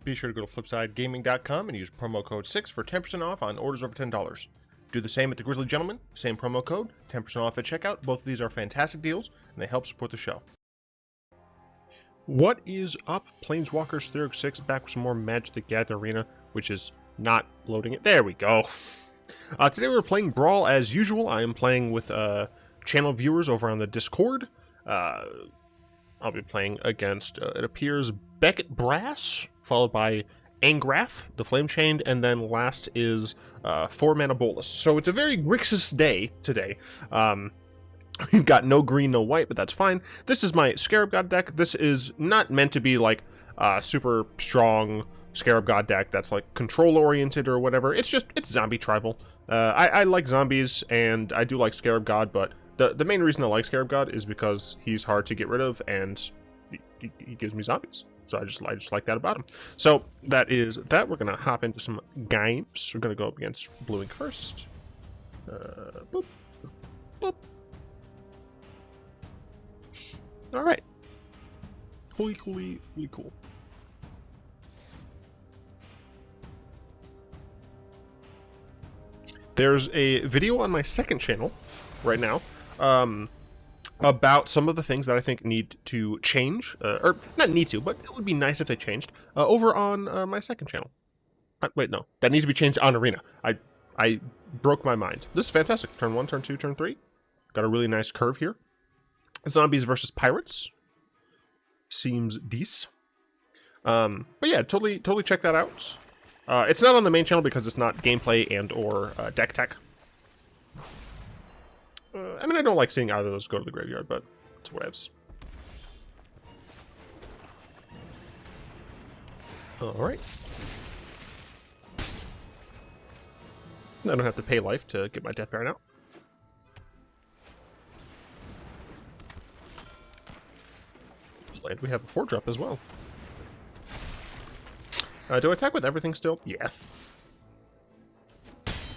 be sure to go to flipsidegaming.com and use promo code 6 for 10% off on orders over $10. Do the same at the Grizzly Gentleman, same promo code, 10% off at checkout. Both of these are fantastic deals, and they help support the show. What is up, Planeswalkers? Theurg 6 back with some more Magic the Gathering Arena, which is not loading it. There we go. Today we're playing Brawl as usual. I am playing with channel viewers over on the Discord. I'll be playing against, it appears, Beckett Brass, followed by Angrath, the Flame Chained, and then last is 4-mana Bolas. So it's a very Grixis day today. We've got no green, no white, but that's fine. This is my Scarab God deck. This is not meant to be like super strong Scarab God deck that's like control-oriented or whatever. It's zombie tribal. I like zombies, and I do like Scarab God, but the main reason I like Scarab God is because he's hard to get rid of, and he gives me zombies. So I just like that about him. So that is that. We're gonna hop into some games. We're gonna go up against Blue Ink first. Boop, boop. All right. Cool. There's a video on my second channel right now about some of the things that I think need to change, or not need to, but it would be nice if they changed, over on my second channel. Wait, no, that needs to be changed on Arena. I broke my mind. This is fantastic. Turn 1, turn 2, turn 3. Got a really nice curve here. Zombies versus pirates. Seems decent. But yeah, totally check that out. It's not on the main channel because it's not gameplay and or deck tech. I mean, I don't like seeing either of those go to the graveyard, but it's whatevs. Alright. I don't have to pay life to get my Death Baron out. And we have a 4-drop as well. Do I attack with everything still? Yeah.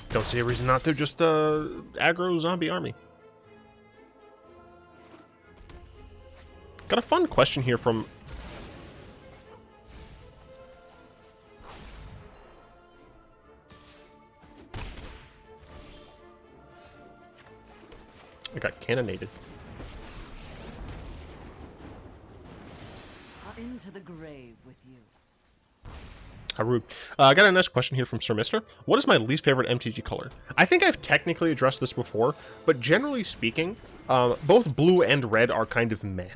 Don't see a reason not to. Just aggro zombie army. Got a fun question here from... I got cannonaded. Into the grave with you. How rude. I got a nice question here from Sir Mister. What is my least favorite MTG color? I think I've technically addressed this before, but generally speaking, both blue and red are kind of meh.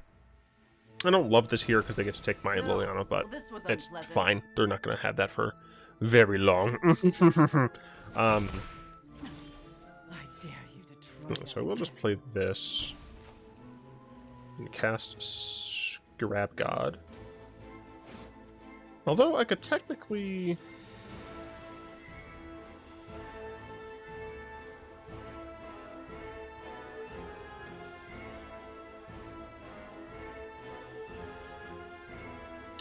I don't love this here because they get to take my Liliana, but it's fine. They're not going to have that for very long. I dare you to try. So we'll just play this. And cast Scarab God. Although I could technically...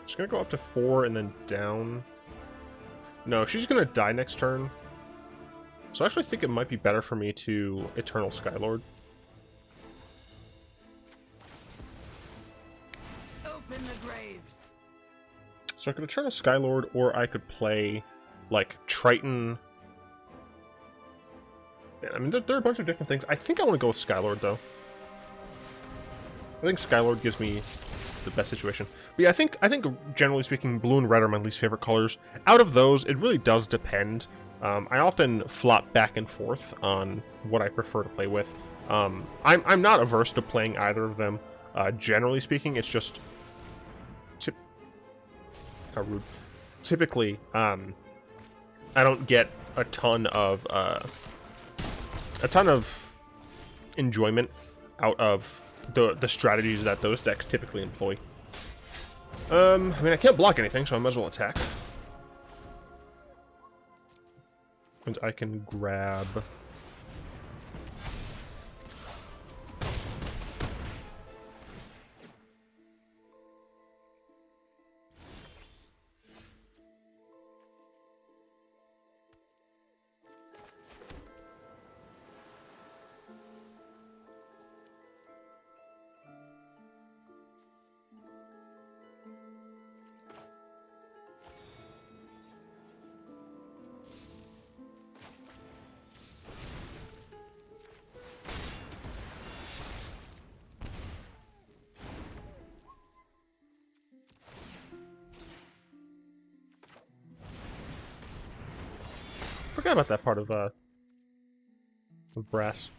She's gonna go up to 4 and then down. No, she's gonna die next turn. So I actually think it might be better for me to Eternal Skylord. Open the graves. So I could Eternal Skylord, or I could play, like, Triton. Yeah, I mean, there are a bunch of different things. I think I want to go with Skylord, though. I think Skylord gives me the best situation. But yeah, I think generally speaking, blue and red are my least favorite colors. Out of those, it really does depend. I often flop back and forth on what I prefer to play with. I'm not averse to playing either of them. Generally speaking, it's just... How rude. Typically, I don't get a ton of enjoyment out of the strategies that those decks typically employ. I mean, I can't block anything, so I might as well attack. And I can grab... Forgot about that part of Brass.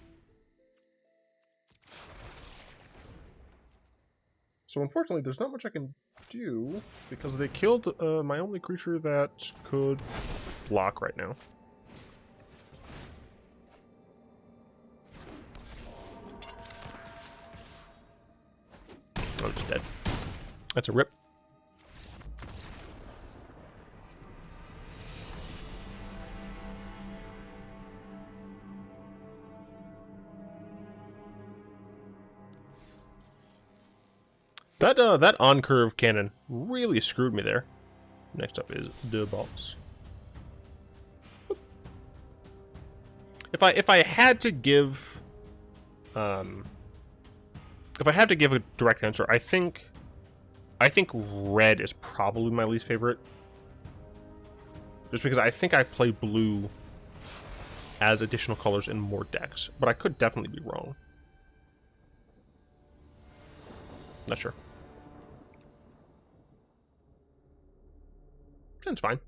So unfortunately, there's not much I can do because they killed my only creature that could block right now. Oh, it's dead. That's a rip. That on-curve cannon really screwed me there. Next up is the boss. If I had to give a direct answer, I think red is probably my least favorite. Just because I think I play blue as additional colors in more decks, but I could definitely be wrong. Not sure. That's fine.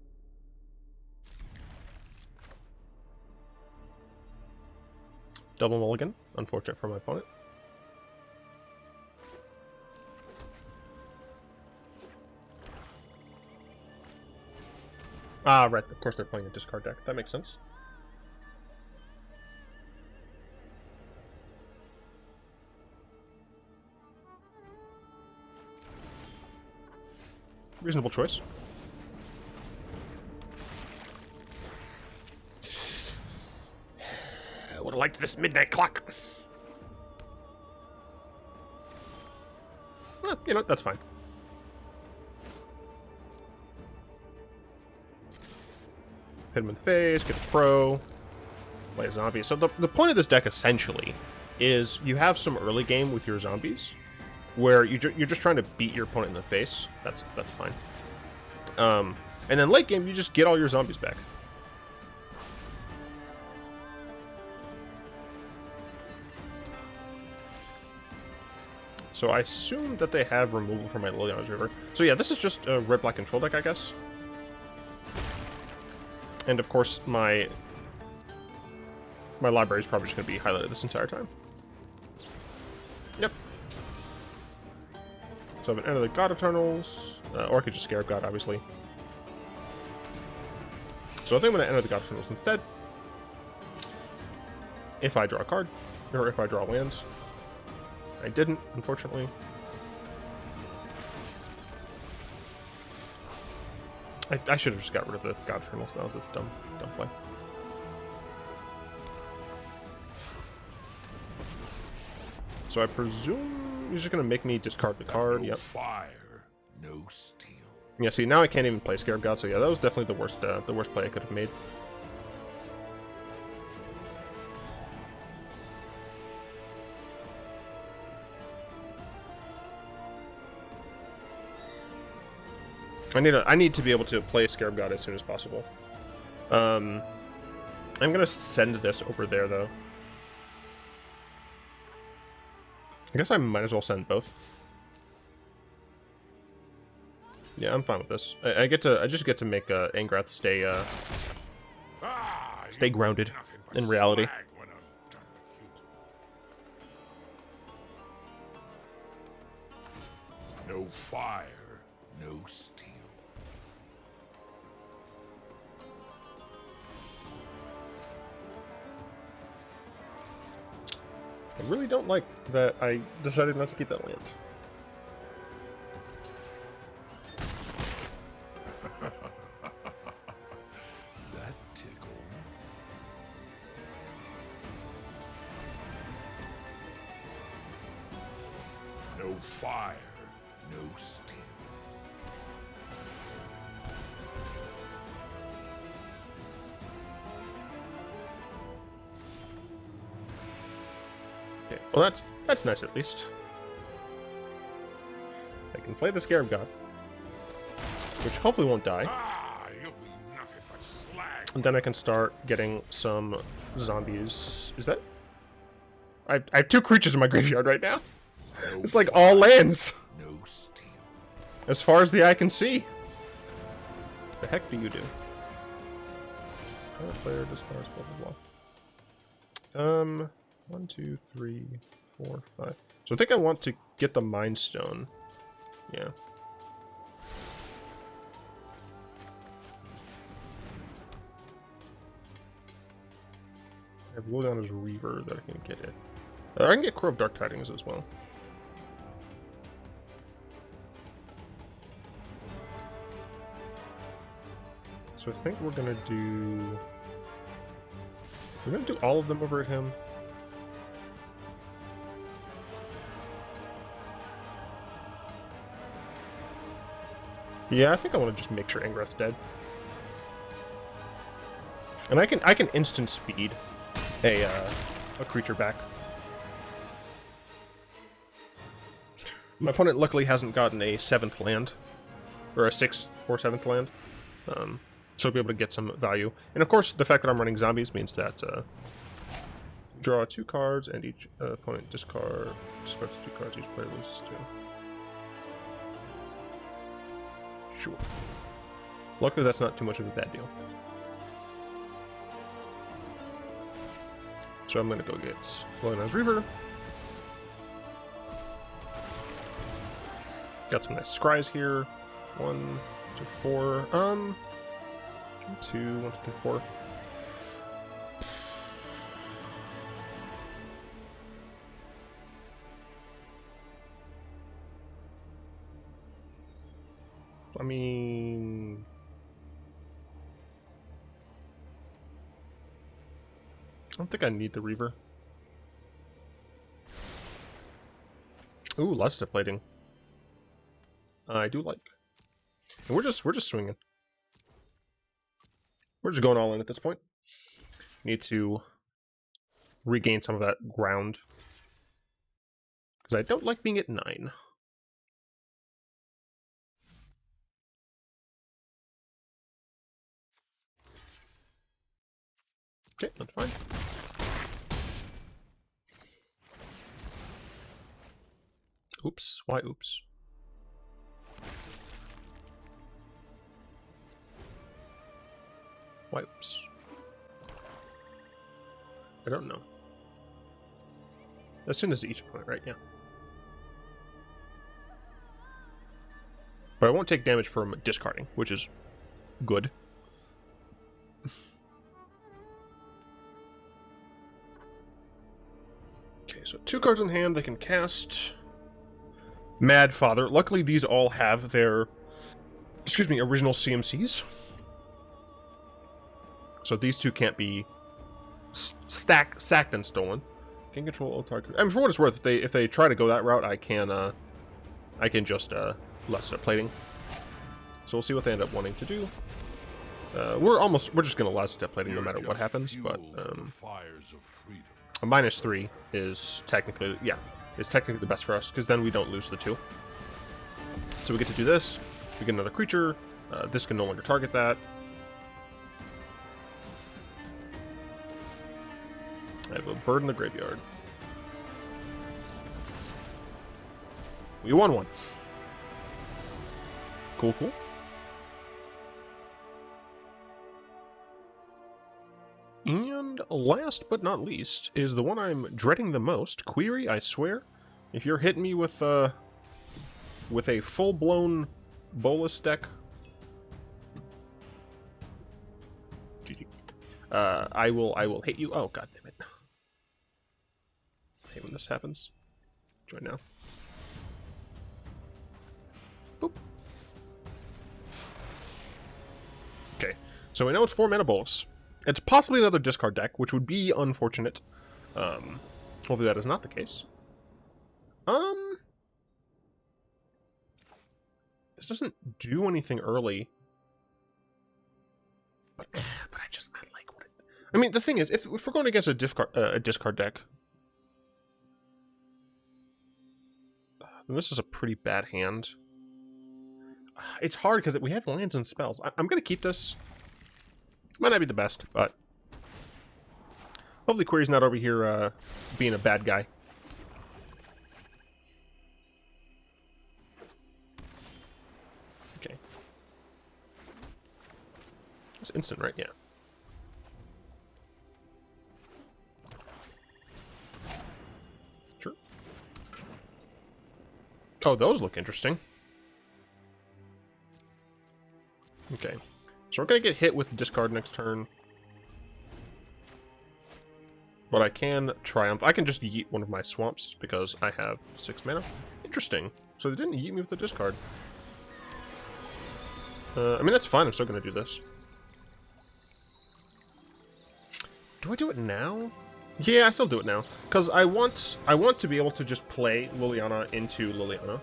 Double mulligan. Unfortunate for my opponent. Ah, right. Of course they're playing a discard deck. That makes sense. Reasonable choice. I would have liked this midnight clock. You know, that's fine. Hit him in the face, get a pro, play a zombie. So the point of this deck, essentially, is you have some early game with your zombies, where you're just trying to beat your opponent in the face. That's fine. And then late game, you just get all your zombies back. So I assume that they have removal from my Liliana's River. So yeah, this is just a red-black control deck, I guess. And of course, my library is probably just going to be highlighted this entire time. Yep. So I have an End of the God Eternals, or I could just Scarab God, obviously. So I think I'm going to Enter the God Eternals instead. If I draw a card, or if I draw lands. I didn't, unfortunately. I should have just got rid of the God Eternals. That was a dumb play. So I presume he's just going to make me discard the card. No yep. Fire, no steel. Yeah, see, now I can't even play Scarab God, so yeah, that was definitely the worst play I could have made. I need to be able to play Scarab God as soon as possible. I'm gonna send this over there, though. I guess I might as well send both. Yeah, I'm fine with this. I just get to make Angrath stay grounded in reality. No fire, no steel. I really don't like that I decided not to keep that land. That tickle. No fire, no steel. Okay, well that's nice at least. I can play the Scarab God, which hopefully won't die. You'll be nothing but slag. And then I can start getting some zombies. Is that? I have 2 creatures in my graveyard right now. No It's like all lands, no steel. as far as the eye can see. The heck do you do? Current player discards blah blah blah. 1, 2, 3, 4, 5. So I think I want to get the Mind Stone. Yeah. I have Lowdown as Reaver that I can get it. I can get Crow of Dark Tidings as well. So I think we're gonna do all of them over at him. Yeah, I think I want to just make sure Angrath's dead. And I can instant speed a creature back. My opponent luckily hasn't gotten a 7th land, or a 6th or 7th land, so I'll be able to get some value. And of course, the fact that I'm running zombies means that draw 2 cards, and each opponent discards 2 cards. Each player loses 2. Sure. Luckily, that's not too much of a bad deal. So I'm gonna go get Lionel's Reaver. Got some nice scries here. 1, 2, 4. 2, 1, 2, 3, 4. I mean, I don't think I need the Reaver. Ooh, Luster Plating. I do like. And we're just swinging. We're just going all in at this point. Need to regain some of that ground because I don't like being at 9. Okay, that's fine. Oops. Why oops? Why oops? I don't know. As soon as each opponent, right? Yeah. But I won't take damage from discarding, which is good. Okay, so 2 cards in hand. They can cast Mad Father. Luckily, these all have their, original CMCs. So these 2 can't be sacked and stolen. Can control all target. I mean, for what it's worth, if they try to go that route, I can just Luster Plating. So we'll see what they end up wanting to do. We're just gonna Luster Plating no matter what happens. But a -3 is technically the best for us because then we don't lose the 2. So we get to do this. We get another creature. This can no longer target that. I have a bird in the graveyard. We won one. Cool, cool. And last but not least is the one I'm dreading the most. Query, I swear. If you're hitting me with a full-blown Bolas deck, GG. I will hit you. Oh, god damn it. I hate when this happens. Join now. Boop. Okay, so we know it's 4 mana Bolas. It's possibly another discard deck, which would be unfortunate. Hopefully that is not the case. This doesn't do anything early. But I like what it... I mean, the thing is, if we're going against a discard deck, then this is a pretty bad hand. It's hard because we have lands and spells. I'm going to keep this. Might not be the best, but hopefully Query's not over here being a bad guy. Okay. It's instant, right? Yeah. Oh, those look interesting. Okay. So we're going to get hit with discard next turn. But I can triumph. I can just yeet one of my swamps because I have 6 mana. Interesting. So they didn't yeet me with the discard. I mean, that's fine. I'm still going to do this. Do I do it now? Yeah, I still do it now. Because I want to be able to just play Liliana into Liliana.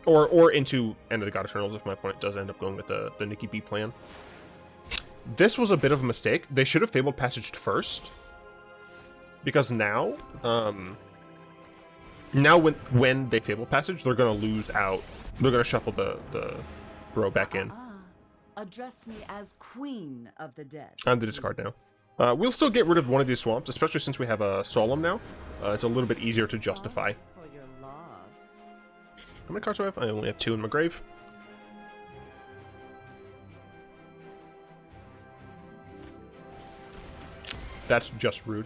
Or into End of the God Eternals if my opponent does end up going with the Nikki B plan. This was a bit of a mistake. They should have Fabled Passaged first. Because now when they Fable Passage, they're going to lose out. They're going to shuffle the bro back in. Address me as Queen of the Dead. I'm the discard now. We'll still get rid of one of these swamps, especially since we have a Solemn now. It's a little bit easier to justify. For your loss. How many cards do I have? I only have 2 in my grave. That's just rude.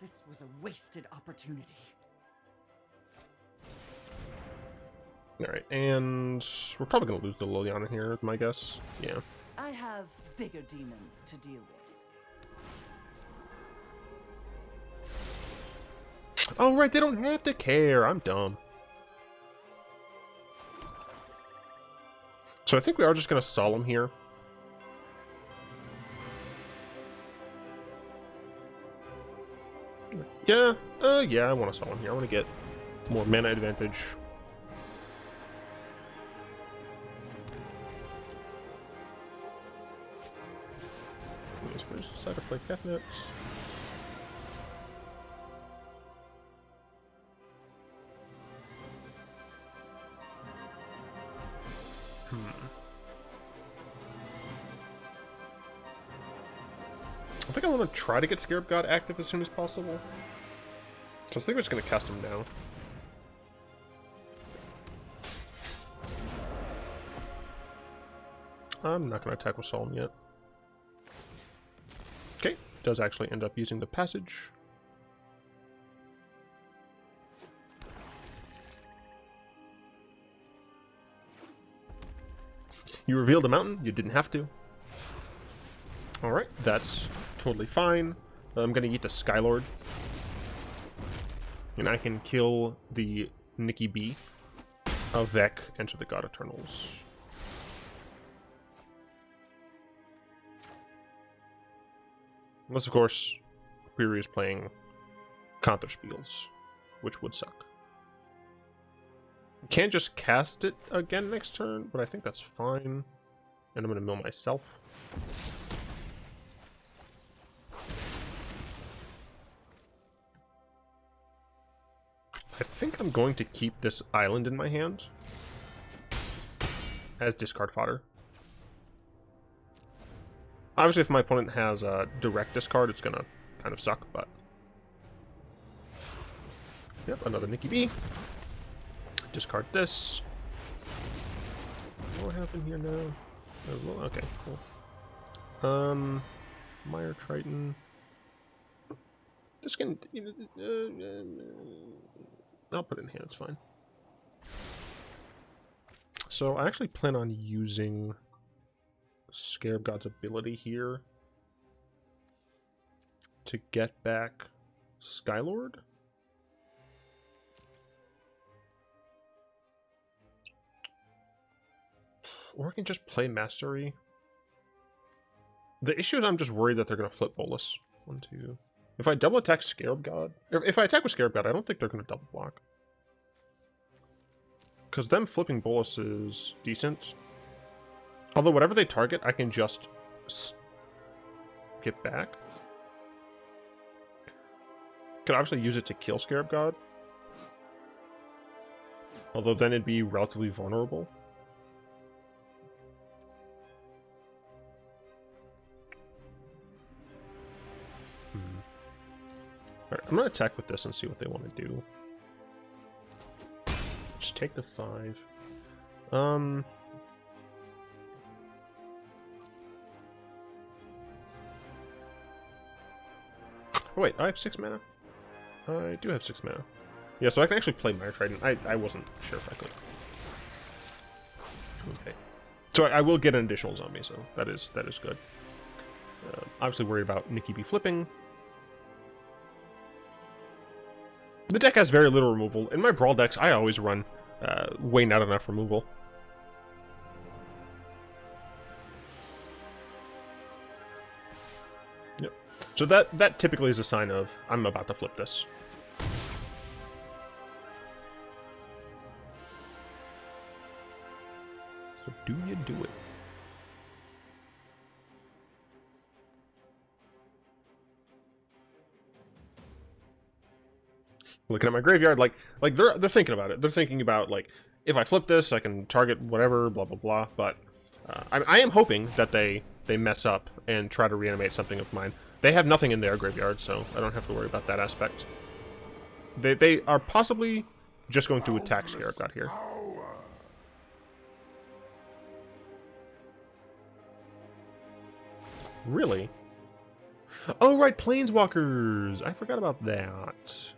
This was a wasted opportunity. Alright, and we're probably going to lose the Liliana here, is my guess. Yeah. I have bigger demons to deal with. Oh, right, they don't have to care. I'm dumb. So I think we are just going to Solemn here. Yeah, yeah, I want to Solemn here. I want to get more mana advantage. Let's decide to play Catnets. I think I want to try to get Scarab God active as soon as possible. So I think we're just going to cast him now. I'm not going to attack with Solemn yet. Okay, does actually end up using the passage. You revealed a mountain, you didn't have to. Alright, that's totally fine. I'm gonna eat the Skylord. And I can kill the Nikki B. Avec, enter the God Eternals. Unless, of course, Query is playing Counterspells, which would suck. Can't just cast it again next turn, but I think that's fine. And I'm going to mill myself. I think I'm going to keep this island in my hand as discard fodder. Obviously, if my opponent has a direct discard, it's going to kind of suck, but... Yep, another Nikki B. Discard this. What happened here now? Okay, cool. Mire Triton. This can... I'll put it in hand, it's fine. So I actually plan on using Scarab God's ability here to get back Skylord. Or I can just play Mastery. The issue is I'm just worried that they're going to flip Bolas. 1, 2. If I double attack Scarab God, if I attack with Scarab God, I don't think they're going to double block. Because them flipping Bolas is decent. Although whatever they target, I can just get back. Could obviously use it to kill Scarab God. Although then it'd be relatively vulnerable. Alright, I'm going to attack with this and see what they want to do. Just take the 5. Oh, wait, I have 6 mana. I do have 6 mana. Yeah, so I can actually play Mire Trident. I wasn't sure if I could. Okay. So I will get an additional zombie, so that is good. Obviously worried about Nikki B flipping. The deck has very little removal. In my Brawl decks, I always run way not enough removal. Yep. So that typically is a sign of I'm about to flip this. So do you do it? Looking at my graveyard, like they're thinking about it. They're thinking about, like, if I flip this, I can target whatever, blah blah blah. But I am hoping that they mess up and try to reanimate something of mine. They have nothing in their graveyard, so I don't have to worry about that aspect. They are possibly just going to attack Scarab out here. Really? Oh right, Planeswalkers! I forgot about that.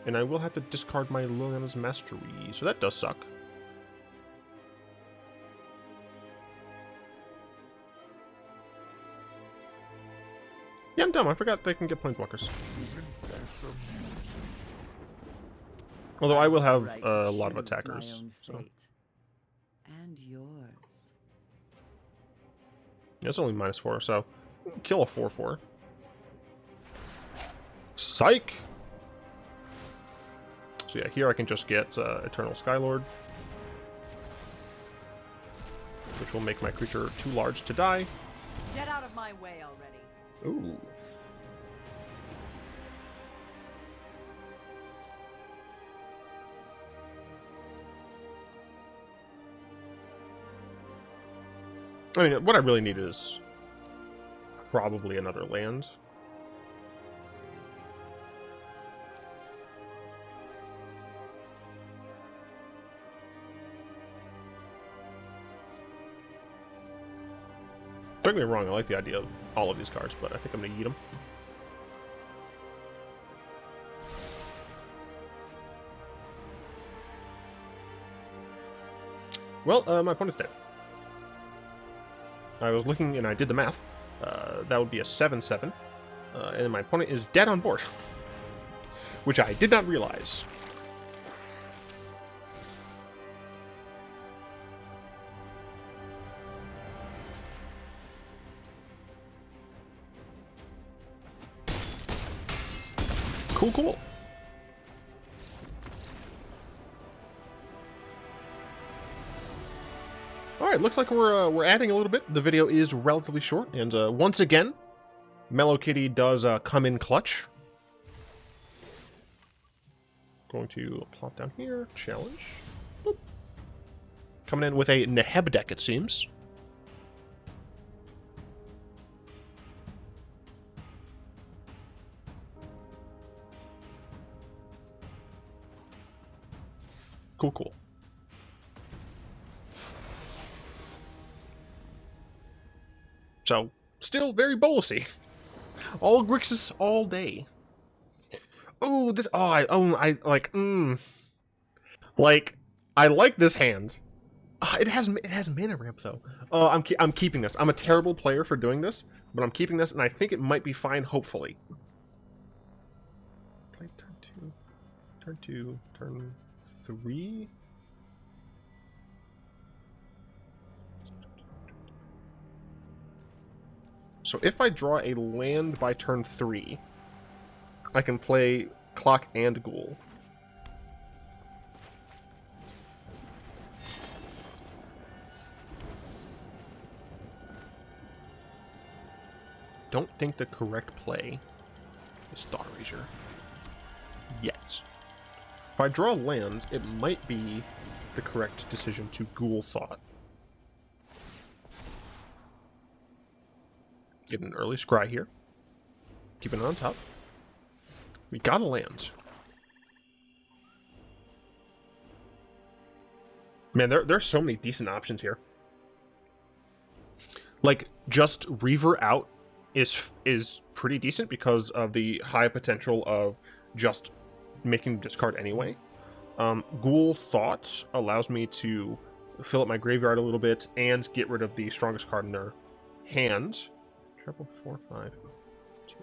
And I will have to discard my Liliana's Mastery, so that does suck. Yeah, I'm dumb. I forgot they can get Planeswalkers. Although I will have a lot of attackers. So. And yours. Yeah, it's only -4, so kill a 4/4. Psych! So yeah, here I can just get Eternal Skylord, which will make my creature too large to die. Get out of my way already. Ooh. I mean, what I really need is probably another land. Don't get me wrong, I like the idea of all of these cards, but I think I'm going to eat them. Well, my opponent's dead. I was looking and I did the math. That would be a 7/7. And my opponent is dead on board. Which I did not realize. Cool, cool. Alright, looks like we're adding a little bit. The video is relatively short, and once again, Mellow Kitty does come in clutch. Going to plop down here, challenge. Boop. Coming in with a Neheb deck, it seems. Cool, cool. So, still very Bolasy. All Grixis all day. Oh, this. Oh, I like. Like, I like this hand. It has mana ramp though. I'm keeping this. I'm a terrible player for doing this, but I'm keeping this, and I think it might be fine. Hopefully. Play turn 2, turn 3. So if I draw a land by turn 3, I can play Clock and Ghoul. Don't think the correct play is Thought Erasure yet. If I draw lands, it might be the correct decision to Ghoul Thought. Get an early scry here. Keeping it on top. We got a land. Man, there's so many decent options here. Like, just Reaver out is pretty decent because of the high potential of just making them discard anyway. Ghoul Thoughts allows me to fill up my graveyard a little bit and get rid of the strongest card in their hand. Triple 4, 5. 2.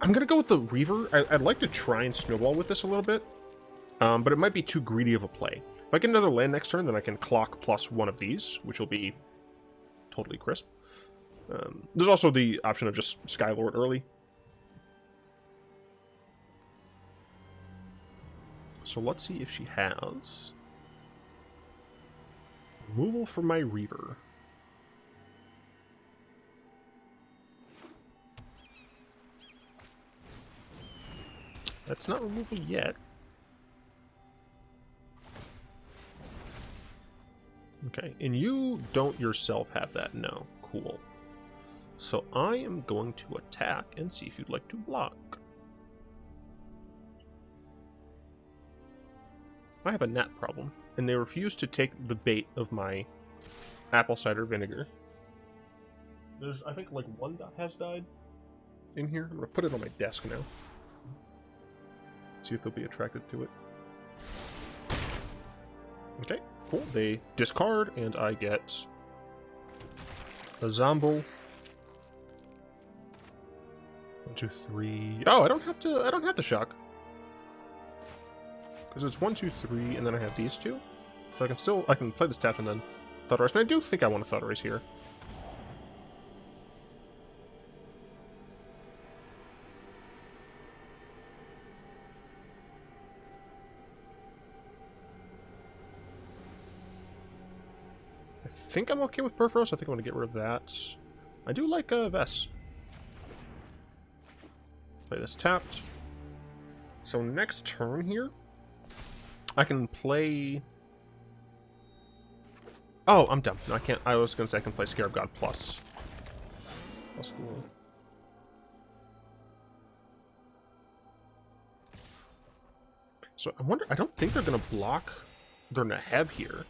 I'm gonna go with the Reaver. I'd like to try and snowball with this a little bit, but it might be too greedy of a play. If I get another land next turn, then I can clock plus one of these, which will be totally crisp. There's also the option of just Skylord early. So let's see if she has removal for my Reaver. That's not removal yet. Okay, and you don't yourself have that? No. Cool. So I am going to attack and see if you'd like to block. I have a gnat problem, and they refuse to take the bait of my apple cider vinegar. There's, I think, like one dot has died in here. I'm going to put it on my desk now. See if they'll be attracted to it. Okay, cool. They discard, and I get a Zomble. 1, 2, 3. Oh, I don't have to shock. Because it's 1, 2, 3, and then I have these two. So I can play this tap and then Thought Erase. And I do think I want to Thought Erase here. I think I'm okay with Perforos. I think I'm going to get rid of that. I do like Vess. Play this tapped. So next turn here, I can play... Oh, I'm dumb. No, I can't. I was going to say I can play Scarab God plus. Plus cool. So I wonder... I don't think they're going to block their Neheb here.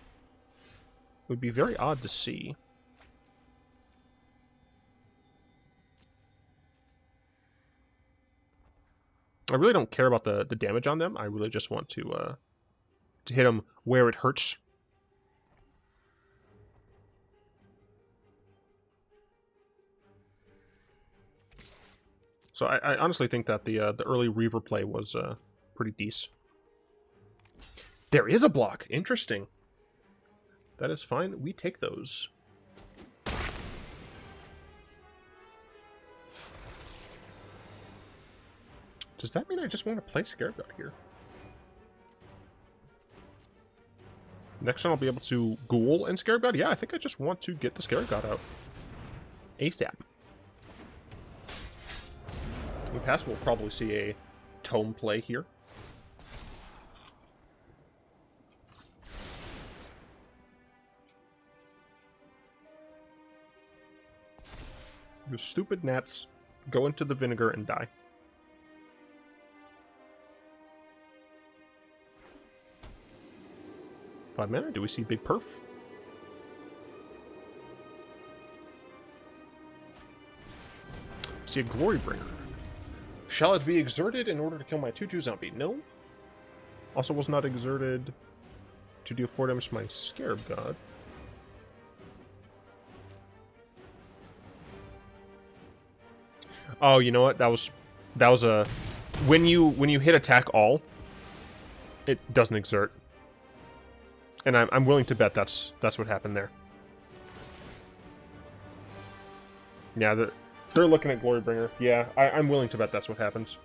It would be very odd to see. I really don't care about the damage on them. I really just want to hit them where it hurts. So I honestly think that the early Reaver play was pretty decent. There is a block. Interesting. That is fine. We take those. Does that mean I just want to play Scarab God here? Next time I'll be able to Ghoul and Scarab God? Yeah, I think I just want to get the Scarab God out. ASAP. In the past, we'll probably see a Tome play here. Your stupid gnats go into the vinegar and die. Five mana. Do we see Big Perf? See a Glory Bringer. Shall it be exerted in order to kill my 2/2 zombie? No. Also was not exerted to do 4 damage to my Scarab God. Oh, you know what? That was a when you hit attack all, it doesn't exert. And I'm willing to bet that's what happened there. Yeah, they're looking at Glorybringer. Yeah, I'm willing to bet that's what happens.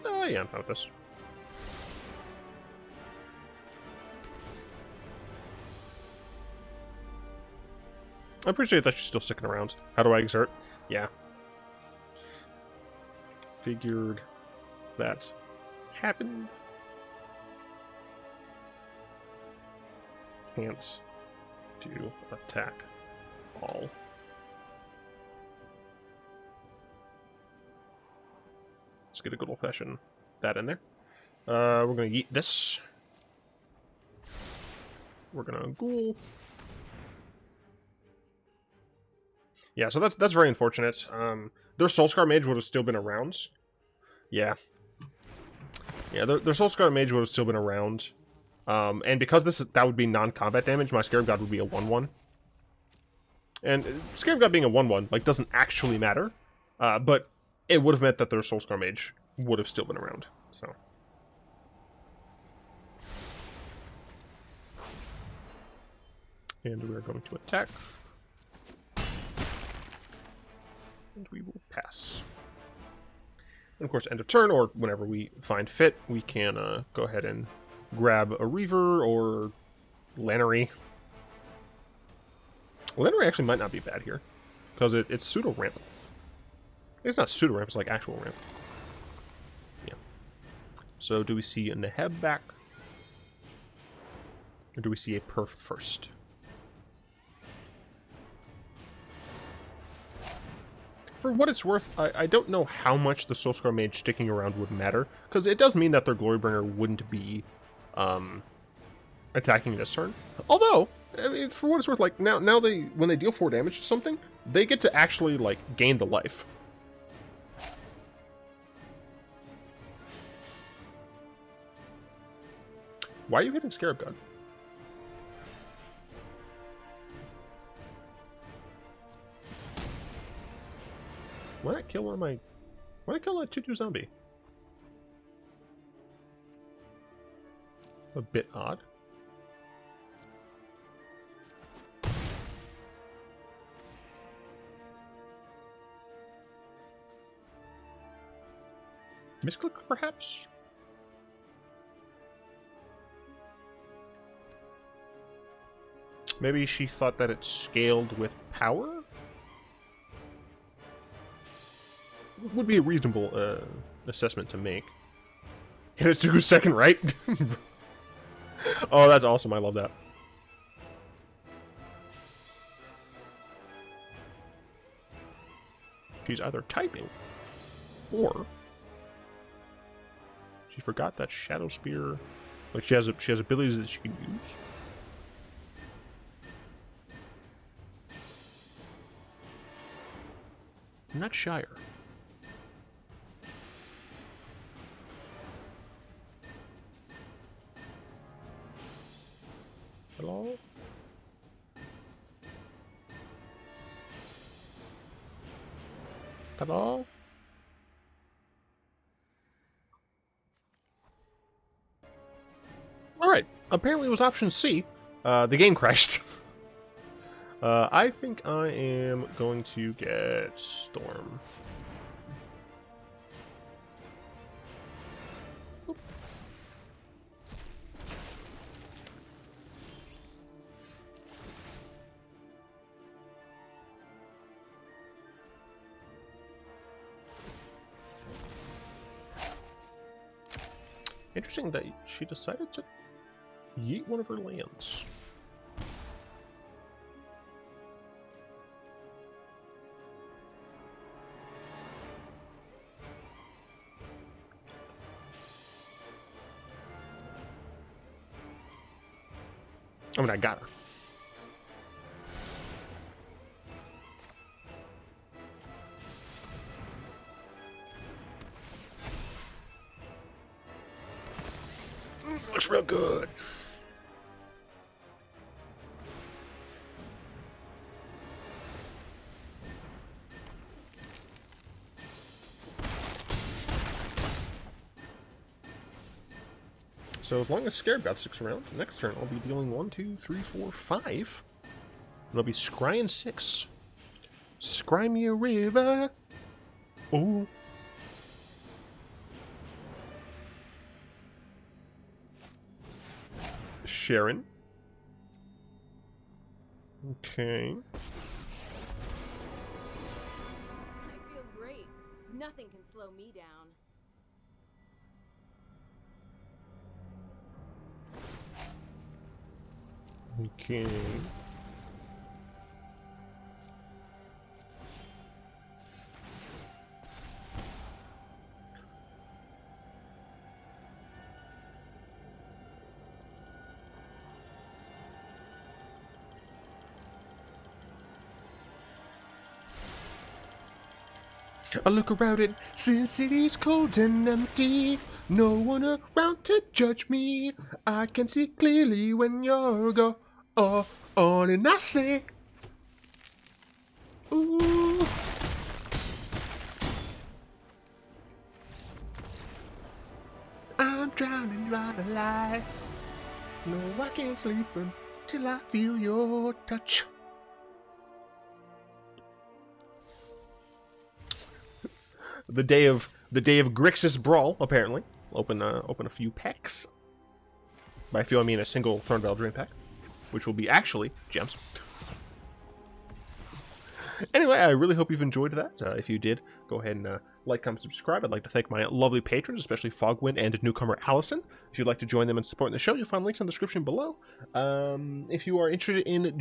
Yeah, I'm fine with this. I appreciate that she's still sticking around. How do I exert? Yeah. Figured that happened. Can't do attack all. Let's get a good old-fashioned that in there. We're gonna yeet this. We're gonna ghoul. Yeah, so that's very unfortunate. their Soulscar Mage would have still been around. Yeah. Yeah, their Soulscar Mage would have still been around. And because that would be non-combat damage, my Scarab God would be a 1/1. And Scarab God being a 1/1, like, doesn't actually matter. But it would have meant that their Soulscar Mage would have still been around. So. And we are going to attack. And we will pass. And of course, end of turn, or whenever we find fit, we can go ahead and grab a Reaver or Lannery. Lannery actually might not be bad here, because it's pseudo-ramp. It's not pseudo-ramp, it's like actual ramp. Yeah. So do we see a Neheb back? Or do we see a Perf first? For what it's worth, I don't know how much the Soulscar Mage sticking around would matter, because it does mean that their Glorybringer wouldn't be attacking this turn. Although, I mean, for what it's worth, like now when they deal 4 damage to something, they get to actually like gain the life. Why are you hitting Scarab God? Why not kill one of my... Why not kill a 2/2 zombie? A bit odd. Misclick, perhaps? Maybe she thought that it scaled with power? Would be a reasonable assessment to make. Hit it to second, right? Oh, that's awesome. I love that. She's either typing, or she forgot that Shadow Spear. Like she has abilities that she can use. Nutshire. Hello? Hello? Alright, apparently it was option C. The game crashed. I think I am going to get Storm. Oop. Interesting that she decided to yeet one of her lands. I mean, I got her. Looks real good. So as long as Scarab God sticks around, next turn I'll be dealing 1, 2, 3, 4, 5. And I'll be scrying 6. Scry me a river. Oh. Sharon. Okay. I feel great. Nothing can slow me down. Okay. I look around it, Sin City's cold and empty. No one around to judge me. I can see clearly when you're gone, and I say, ooh. I'm drowning by the light. No, I can't sleep until I feel your touch. The day of Grixis Brawl, apparently. Open a few packs. By a few, I mean a single Thornvale Dream pack, which will be actually gems. Anyway, I really hope you've enjoyed that. If you did, go ahead and like, comment, subscribe. I'd like to thank my lovely patrons, especially Fogwind and newcomer Allison. If you'd like to join them and support the show, you'll find links in the description below. If you are interested in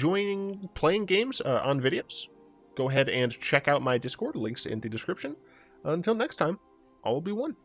playing games on videos, go ahead and check out my Discord. Links in the description. Until next time, all will be one.